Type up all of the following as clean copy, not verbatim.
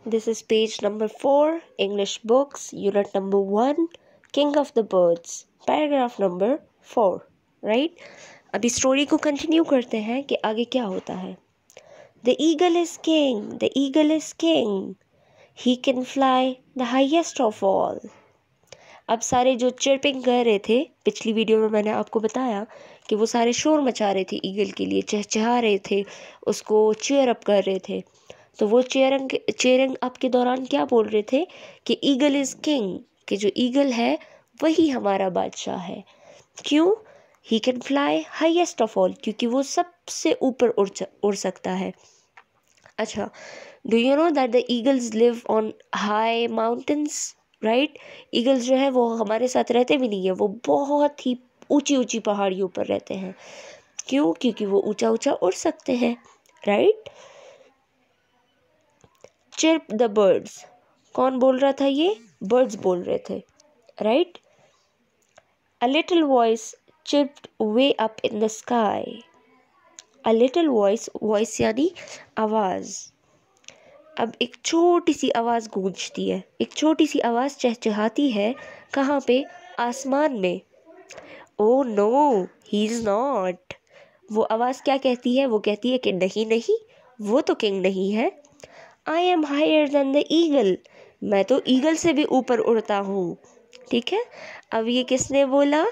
This is page number 4, English books, unit number 1, King of the Birds, paragraph number 4, right? अभी story को continue करते हैं कि आगे क्या होता है. The eagle is king, the eagle is king. He can fly the highest of all. अब सारे जो चिर्पिंग कर रहे थे, पिछली वीडियो में मैंने आपको बताया कि वो सारे शोर मचा रहे थे ईगल के लिए, चहचहा रहे थे, उसको चीयर अप कर रहे थे. तो वो चीयरिंग अप के दौरान क्या बोल रहे थे कि ईगल इज़ किंग, कि जो ईगल है वही हमारा बादशाह है. क्यों? He can fly highest of all, क्योंकि वो सबसे ऊपर उड़ सकता है. अच्छा, do you know that the eagles live on high mountains, right? Eagles जो है वो हमारे साथ रहते भी नहीं है, वो बहुत ही ऊंची ऊंची पहाड़ियों पर रहते हैं. क्यों? क्योंकि वो ऊंचा ऊंचा उड़ सकते हैं, राइट? चिर्प द बर्ड्स, कौन बोल रहा था? ये बर्ड्स बोल रहे थे, right? A little voice chirped way up in the sky. A little voice, voice यानी आवाज़. अब एक छोटी सी आवाज़ गूंजती है, एक छोटी सी आवाज़ चहचहाती है. कहाँ पे? आसमान में. Oh no, he is not. वो आवाज़ क्या कहती है? वो कहती है कि नहीं नहीं, वो तो किंग नहीं है. I am higher than the eagle, मैं तो ईगल से भी ऊपर उड़ता हूँ. ठीक है. अब ये किसने बोला?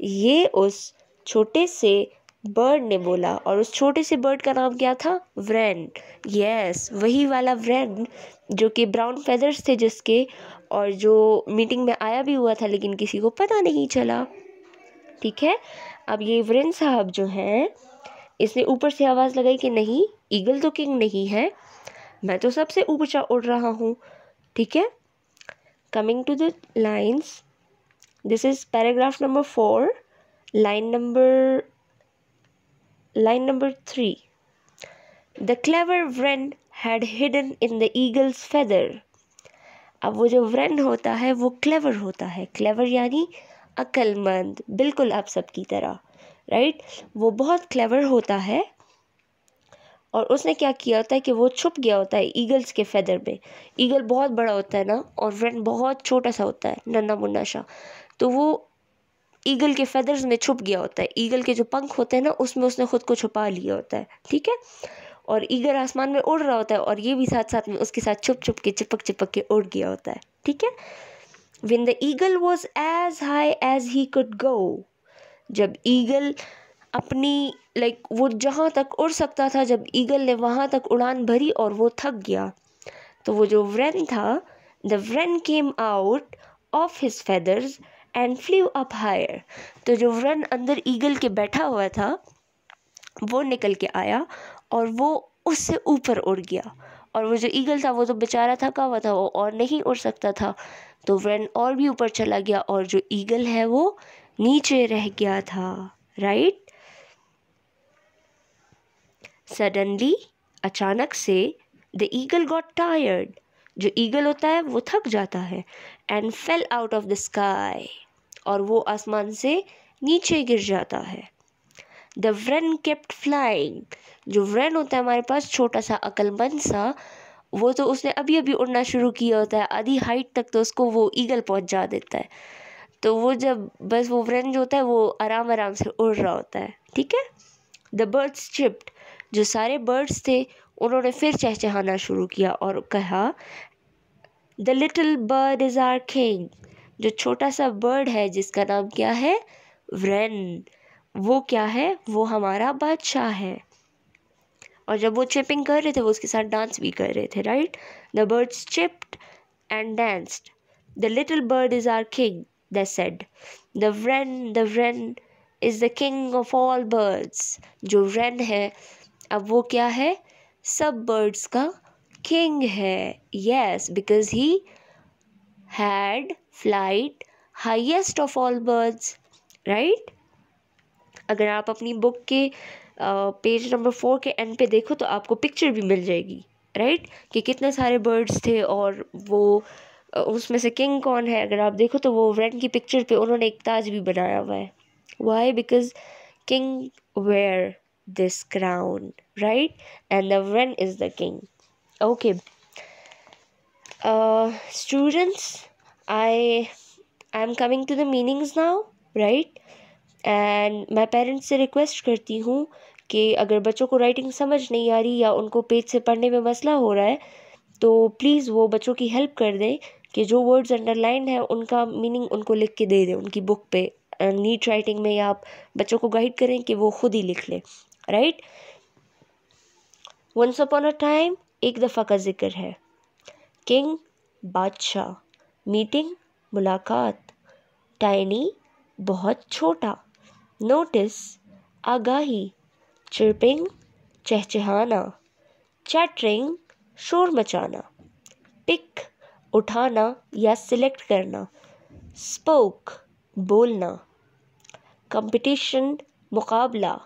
ये उस छोटे से बर्ड ने बोला. और उस छोटे से बर्ड का नाम क्या था? व्रेन. यस, वही वाला व्रेन जो कि ब्राउन फेदर्स थे जिसके, और जो मीटिंग में आया भी हुआ था लेकिन किसी को पता नहीं चला. ठीक है. अब ये व्रेन साहब जो हैं, इसने ऊपर से आवाज़ लगाई कि नहीं, ईगल तो किंग नहीं है, मैं तो सबसे ऊंचा उड़ रहा हूँ. ठीक है. Coming to the lines, this is paragraph number 4, line number 3. The clever wren had hidden in the eagle's feather. अब वो जो व्रेन होता है वो क्लेवर होता है. क्लेवर यानी अक्लमंद, बिल्कुल आप सबकी तरह, राइट? वो बहुत क्लेवर होता है. और उसने क्या किया होता है कि वो छुप गया होता है ईगल्स के फेदर में. ईगल बहुत बड़ा होता है ना, और व्रेन बहुत छोटा सा होता है, नन्हा मुन्ना सा. तो वो ईगल के फेदर्स में छुप गया होता है. ईगल के जो पंख होते हैं ना, उसमें उसने खुद को छुपा लिया होता है. ठीक है. और ईगल आसमान में उड़ रहा होता है, और ये भी साथ साथ में उसके साथ छुप छुप के, चिपक के उड़ गया होता है. ठीक है. When the eagle was as high as he could go, जब ईगल अपनी वो जहाँ तक उड़ सकता था, जब ईगल ने वहाँ तक उड़ान भरी और वो थक गया, तो वो जो व्रेन था, the wren came out of his feathers and flew up higher. तो जो व्रेन अंदर ईगल के बैठा हुआ था वो निकल के आया और वो उससे ऊपर उड़ गया. और वो जो ईगल था वो तो बेचारा थका हुआ था, वो और नहीं उड़ सकता था. तो व्रेन और भी ऊपर चला गया और जो ईगल है वो नीचे रह गया था, राइट? सडनली, अचानक से, द ईगल गॉट टायर्ड. जो ईगल होता है वो थक जाता है. And fail out of the sky, और वो आसमान से नीचे गिर जाता है. The Wren kept flying. जो व्रेन होता है हमारे पास, छोटा सा अक्लमंद सा, वो तो उसने अभी अभी उड़ना शुरू किया होता है. आधी हाइट तक तो उसको वो ईगल पहुंचा देता है. तो वो जब बस वो व्रेन जो होता है वो आराम आराम से उड़ रहा होता है. ठीक है. The birds chipped. जो सारे बर्ड्स थे उन्होंने फिर चहचहाना शुरू किया और कहा, the little bird is our king. जो छोटा सा बर्ड है जिसका नाम क्या है? व्रेन. वो क्या है? वो हमारा बादशाह है. और जब वो चिपिंग कर रहे थे वो उसके साथ डांस भी कर रहे थे, right? The birds chirped and danced. The little bird is our king, they said. The wren is the king of all birds. जो व्रेन है, अब वो क्या है? सब बर्ड्स का किंग है. Yes, because he had flight highest of all birds, right? अगर आप अपनी बुक के पेज नंबर 4 के एंड पे देखो तो आपको पिक्चर भी मिल जाएगी, राइट? कि कितने सारे बर्ड्स थे और वो उसमें से किंग कौन है. अगर आप देखो तो वो व्रेन की पिक्चर पे उन्होंने एक ताज भी बनाया हुआ है. Why? Because king wear this crown, right? And the wren is the king. Okay. Students, I am coming to the meanings now, right? And मैं पेरेंट्स से रिक्वेस्ट करती हूँ कि अगर बच्चों को राइटिंग समझ नहीं आ रही या उनको पेज से पढ़ने में मसला हो रहा है तो प्लीज़ वो बच्चों की हेल्प कर दें कि जो वर्ड्स अंडरलाइन है उनका मीनिंग उनको लिख के दे दें उनकी बुक पे नीट राइटिंग में, या आप बच्चों को गाइड करें कि वो खुद ही लिख लें, right. Once upon a time, एक दफ़ा का जिक्र है। किंग, बादशाह। मीटिंग, मुलाकात। टाइनी, बहुत छोटा। नोटिस, आगाही। चिर्पिंग, चहचहाना। चैटरिंग, शोर मचाना। पिक, उठाना या सिलेक्ट करना। स्पोक, बोलना। कंपटीशन, मुकाबला।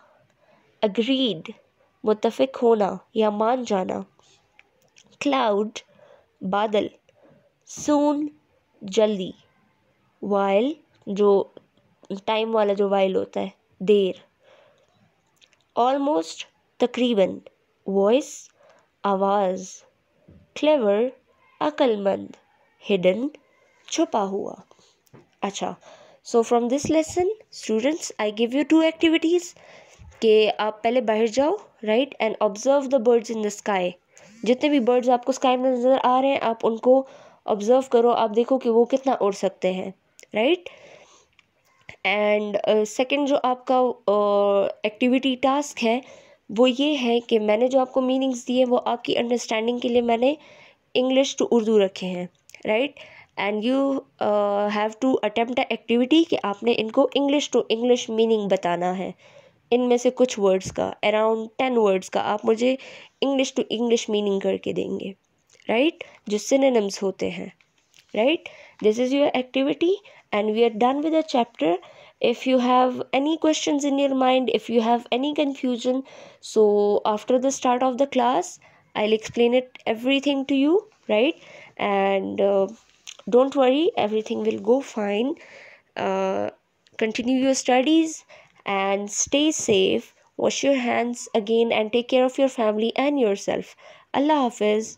अग्रीड, मुत्तफिक होना या मान जाना। क्लाउड, बादल। सून, जल्दी। वाइल, जो टाइम वाला जो वाइल होता है, देर। ऑलमोस्ट, तकरीबन। वॉइस, आवाज़। क्लेवर, अक्लमंद। हिडन, छुपा हुआ। अच्छा, so from this lesson students I give you 2 activities कि आप पहले बाहर जाओ, right, and observe the birds in the sky. जितने भी बर्ड्स आपको स्काई में नज़र आ रहे हैं आप उनको ऑब्जर्व करो, आप देखो कि वो कितना उड़ सकते हैं, राइट। एंड सेकंड जो आपका एक्टिविटी टास्क है वो ये है कि मैंने जो आपको मीनिंग्स दिए वो आपकी अंडरस्टैंडिंग के लिए मैंने इंग्लिश टू उर्दू रखे हैं, right. And you have to attempt a activity कि आपने इनको इंग्लिश टू इंग्लिश मीनिंग बताना है। इनमें से कुछ वर्ड्स का, अराउंड 10 वर्ड्स का आप मुझे इंग्लिश टू इंग्लिश मीनिंग करके देंगे, राइट, जो सिनोनिम्स होते हैं, right? This is your activity and we are done with the chapter. If you have any questions in your mind, if you have any confusion, so after the start of the class I'll explain it everything to you, right? And don't worry, everything will go fine. uh, Continue your studies and stay safe. Wash your hands again and take care of your family and yourself. Allah Hafiz.